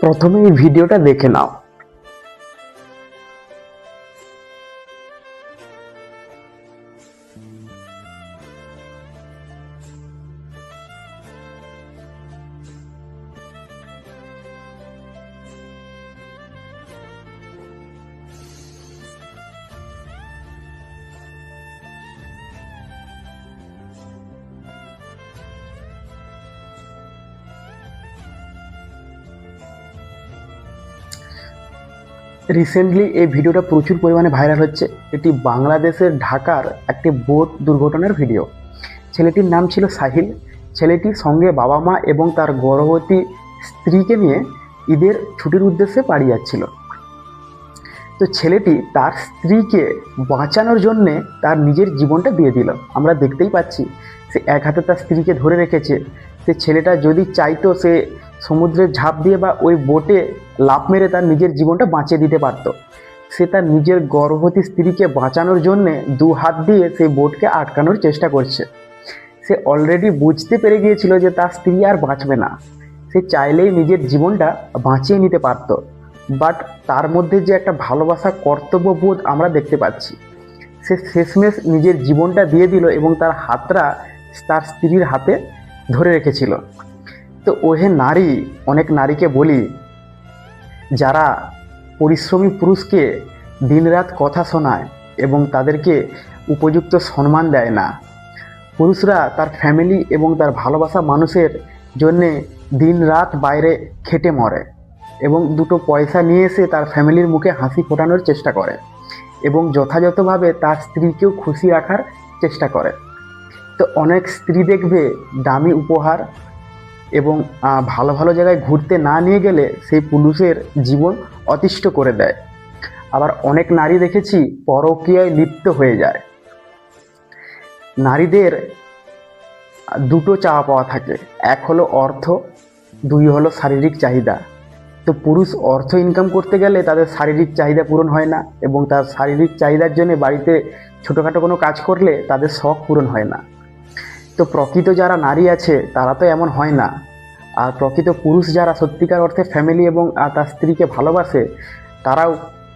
প্রথমে এই ভিডিওটা দেখে নাও। রিসেন্টলি এই ভিডিওটা প্রচুর পরিমাণে ভাইরাল হচ্ছে। এটি বাংলাদেশের ঢাকার একটি বোট দুর্ঘটনার ভিডিও। ছেলেটির নাম ছিল সাহিল। ছেলেটির সঙ্গে বাবা মা এবং তার গর্ভবতী স্ত্রীকে নিয়ে ঈদের ছুটির উদ্দেশ্যে বাড়ি যাচ্ছিল। তো ছেলেটি তার স্ত্রীকে বাঁচানোর জন্যে তার নিজের জীবনটা দিয়ে দিল। আমরা দেখতেই পাচ্ছি সে এক হাতে তার স্ত্রীকে ধরে রেখেছে। সে ছেলেটা যদি চাইতো সে সমুদ্রে ঝাঁপ দিয়ে বা ওই বোটে লাফ মেরে তার নিজের জীবনটা বাঁচিয়ে দিতে পারত। সে তার নিজের গর্ভবতী স্ত্রীকে বাঁচানোর জন্যে দু হাত দিয়ে সেই বোটকে আটকানোর চেষ্টা করছে। সে অলরেডি বুঝতে পেরে গিয়েছিল যে তার স্ত্রী আর বাঁচবে না। সে চাইলেই নিজের জীবনটা বাঁচিয়ে নিতে পারত, বাট তার মধ্যে যে একটা ভালোবাসা, কর্তব্যবোধ আমরা দেখতে পাচ্ছি। সে শেষমেশ নিজের জীবনটা দিয়ে দিল এবং তার হাতটা তার স্ত্রীর হাতে ধরে রেখেছিল। তো ওহে নারী, অনেক নারীকে বলি যারা পরিশ্রমী পুরুষকে দিনরাত কথা শোনায় এবং তাদেরকে উপযুক্ত সম্মান দেয় না। পুরুষরা তার ফ্যামিলি এবং তার ভালোবাসা মানুষের জন্যে দিনরাত বাইরে খেটে মরে এবং দুটো পয়সা নিয়ে এসে তার ফ্যামিলির মুখে হাসি ফোটানোর চেষ্টা করে এবং যথাযথভাবে তার স্ত্রীকেও খুশি রাখার চেষ্টা করে। তো অনেক স্ত্রী দেখবে দামি উপহার এবং ভালো ভালো জায়গায় ঘুরতে না নিয়ে গেলে সেই পুরুষের জীবন অতিষ্ঠ করে দেয়। আবার অনেক নারী দেখেছি পরকীয়ায় লিপ্ত হয়ে যায়। নারীদের দুটো চাওয়া পাওয়া থাকে, এক হলো অর্থ, দুই হলো শারীরিক চাহিদা। তো পুরুষ অর্থ ইনকাম করতে গেলে তাদের শারীরিক চাহিদা পূরণ হয় না এবং তার শারীরিক চাহিদার জন্য বাড়িতে ছোটোখাটো কোনো কাজ করলে তাদের শখ পূরণ হয় না। তো প্রকৃত যারা নারী আছে তারা তো এমন হয় না। আর প্রকৃত পুরুষ যারা সত্যিকার অর্থে ফ্যামিলি এবং তার স্ত্রীকে ভালোবাসে তারাও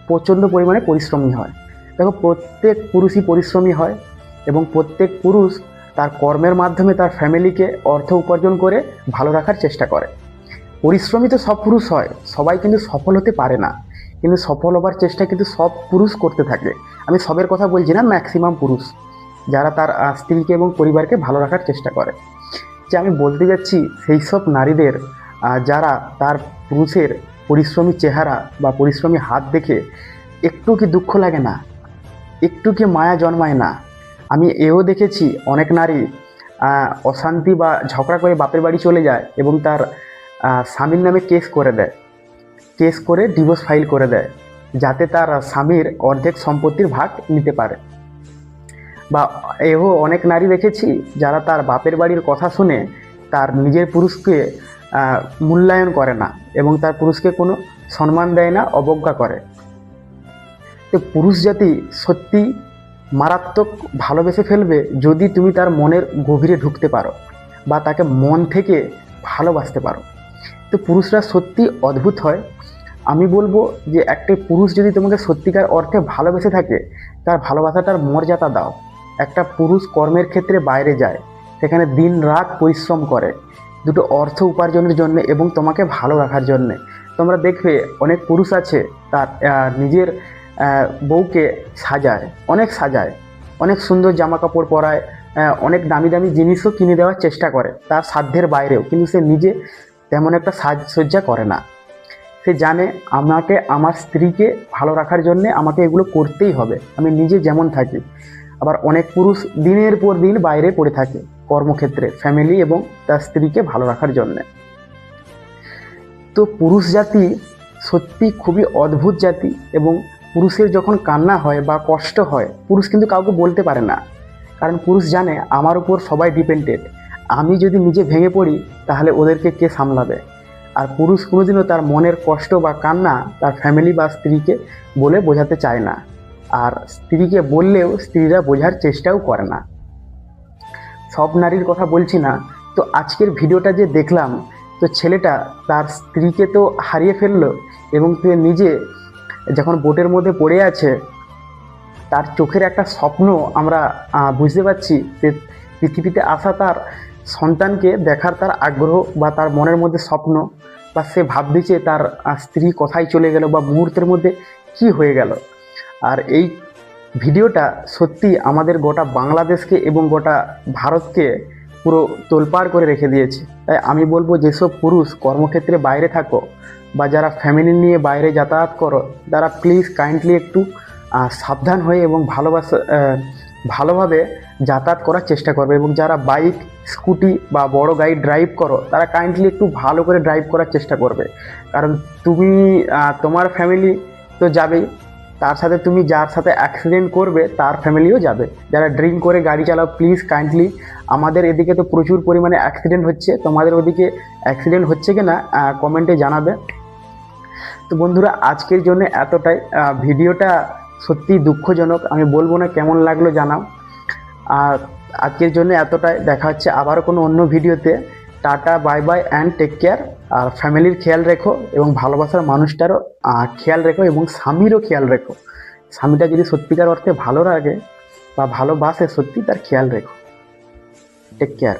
প্রচণ্ড পরিমাণে পরিশ্রমী হয়। দেখো, প্রত্যেক পুরুষই পরিশ্রমী হয় এবং প্রত্যেক পুরুষ তার কর্মের মাধ্যমে তার ফ্যামিলিকে অর্থ উপার্জন করে ভালো রাখার চেষ্টা করে। পরিশ্রমী তো সব পুরুষ হয়, সবাই কিন্তু সফল হতে পারে না, কিন্তু সফল হবার চেষ্টা কিন্তু সব পুরুষ করতে থাকে। আমি সবের কথা বলছি না, ম্যাক্সিমাম পুরুষ যারা তার স্ত্রীকে এবং পরিবারকে ভালো রাখার চেষ্টা করে। যে আমি বলতে যাচ্ছি সেই সব নারীদের যারা তার পুরুষের পরিশ্রমী চেহারা বা পরিশ্রমী হাত দেখে একটু কি দুঃখ লাগে না, একটু কি মায়া জন্মায় না। আমি এও দেখেছি অনেক নারী অশান্তি বা ঝগড়া করে বাপের বাড়ি চলে যায় এবং তার স্বামীর নামে কেস করে দেয়, কেস করে ডিভোর্স ফাইল করে দেয় যাতে তার স্বামীর অর্ধেক সম্পত্তির ভাগ নিতে পারে। বা এও অনেক নারী দেখেছি যারা তার বাপের বাড়ির কথা শুনে তার নিজের পুরুষকে মূল্যায়ন করে না এবং তার পুরুষকে কোনো সম্মান দেয় না, অবজ্ঞা করে। তো পুরুষ জাতি সত্যি মারাত্মক ভালোবেসে ফেলবে যদি তুমি তার মনের গভীরে ঢুকতে পারো বা তাকে মন থেকে ভালোবাসতে পারো। তো পুরুষরা সত্যি অদ্ভুত হয়। আমি বলবো যে একটা পুরুষ যদি তোমাকে সত্যিকার অর্থে ভালোবেসে থাকে তার ভালোবাসাটার মর্যাদা দাও। একটা পুরুষ কর্মের ক্ষেত্রে বাইরে যায়, সেখানে দিন রাত পরিশ্রম করে দুটো অর্থ উপার্জনের জন্য এবং তোমাকে ভালো রাখার জন্যে। তোমরা দেখবে অনেক পুরুষ আছে তার নিজের বউকে সাজায়, অনেক সুন্দর জামা কাপড় পরায়, অনেক দামি দামি জিনিসও কিনে দেওয়ার চেষ্টা করে তার সাধ্যের বাইরেও, কিন্তু সে নিজে তেমন একটা সাজসজ্জা করে না। সে জানে আমাকে আমার স্ত্রীকে ভালো রাখার জন্যে আমাকে এগুলো করতেই হবে, আমি নিজে যেমন থাকি। আবার অনেক পুরুষ দিনের পর দিন বাইরে পড়ে থাকে কর্মক্ষেত্রে ফ্যামিলি এবং তার স্ত্রীকে ভালো রাখার জন্যে। তো পুরুষ জাতি সত্যি খুবই অদ্ভুত জাতি এবং পুরুষের যখন কান্না হয় বা কষ্ট হয় পুরুষ কিন্তু কাউকে বলতে পারে না, কারণ পুরুষ জানে আমার উপর সবাই ডিপেন্ডেড। আমি যদি নিজে ভেঙে পড়ি তাহলে ওদেরকে কে সামলাবে। আর পুরুষ কোনোদিনও তার মনের কষ্ট বা কান্না তার ফ্যামিলি বা স্ত্রীকে বলে বোঝাতে চায় না, আর স্ত্রীকে বললেও স্ত্রীরা বোঝার চেষ্টাও করে না। সব নারীর কথা বলছি না। তো আজকের ভিডিওটা যে দেখলাম, তো তো ছেলেটা তার স্ত্রীকে তো হারিয়ে ফেললো, এবং সে নিজে যখন বোটের মধ্যে পড়ে আছে, তার চোখের একটা স্বপ্ন আমরা বুঝতে পারছি যে পৃথিবীতে আসা তার সন্তানকে দেখার তার আগ্রহ বা তার মনের মধ্যে স্বপ্ন, বা সে ভাবছে তার স্ত্রী কোথায় চলে গেল বা মুহূর্তের মধ্যে কি হয়ে গেল। আর এই ভিডিওটা সত্যি আমাদের গোটা বাংলাদেশকে এবং গোটা ভারতকে পুরো তোলপাড় করে রেখে দিয়েছে। তাই আমি বলবো, যেসব পুরুষ কর্মক্ষেত্রে বাইরে থাকো বা যারা ফ্যামিলি নিয়ে বাইরে যাতায়াত করো, তারা প্লিজ কাইন্ডলি একটু সাবধান হয়ে এবং ভালোভাবে যাতায়াত করার চেষ্টা করবে। এবং যারা বাইক, স্কুটি বা বড় গাড়ি ড্রাইভ করো, তারা কাইন্ডলি একটু ভালো করে ড্রাইভ করার চেষ্টা করবে। কারণ তুমি তোমার ফ্যামিলি তো যাবেই, তার সাথে তুমি যার সাথে অ্যাক্সিডেন্ট করবে তার ফ্যামিলিও যাবে। যারা ড্রিঙ্ক করে গাড়ি চালাও, প্লিজ কাইন্ডলি, আমাদের এদিকে তো প্রচুর পরিমাণে অ্যাক্সিডেন্ট হচ্ছে, তোমাদের ওদিকে অ্যাক্সিডেন্ট হচ্ছে কি না কমেন্টে জানাবে। তো বন্ধুরা, আজকের জন্য এতটাই। ভিডিওটা সত্যি দুঃখজনক, আমি বলবো না কেমন লাগলো জানাও। আর আজকের জন্য এতটাই, দেখা হচ্ছে আবারও কোনো অন্য ভিডিওতে। Tata, bye bye and take care. আর ফ্যামিলির খেয়াল রেখো এবং ভালোবাসার মানুষটারও খেয়াল রেখো এবং স্বামীরও খেয়াল রেখো। স্বামীটা যদি সত্যিকার অর্থে ভালো লাগে বা ভালোবাসে, সত্যি তার খেয়াল রেখো। Take care.